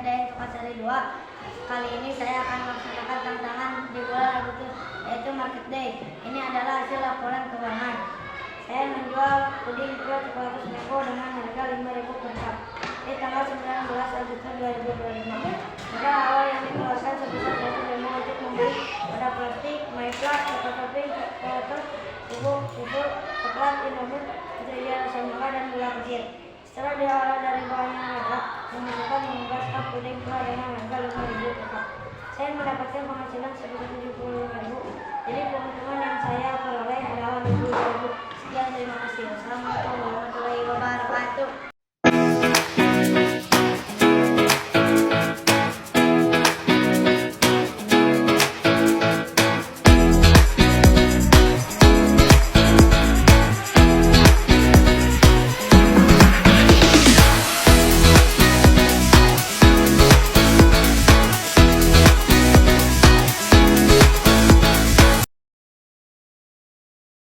Hidayat Sukasari 2. Kali ini saya akan melaksanakan tantangan di bulan Agustus, yaitu Market Day. Ini adalah hasil laporan keuangan. Saya menjual puding pro coklat Meko dengan harga 5.000 per cup di tanggal 19 Agustus 2025. Maka awal yang dikeluarkan sebesar 100.000 untuk membeli pada plastik, myplas, topping, bubuk, coklat, Indomie, rasa mangga dan gula kecil. Setelah diolah dari bahan yang ada, menghasilkan 15 cup puding pro dengan harga 5.000 per cup. Saya mendapatkan penghasilan sebesar 75.000. Jadi keuntungan yang saya peroleh adalah 20.000. Sekian, terima kasih. Wassalamualaikum warahmatullahi wabarakatuh.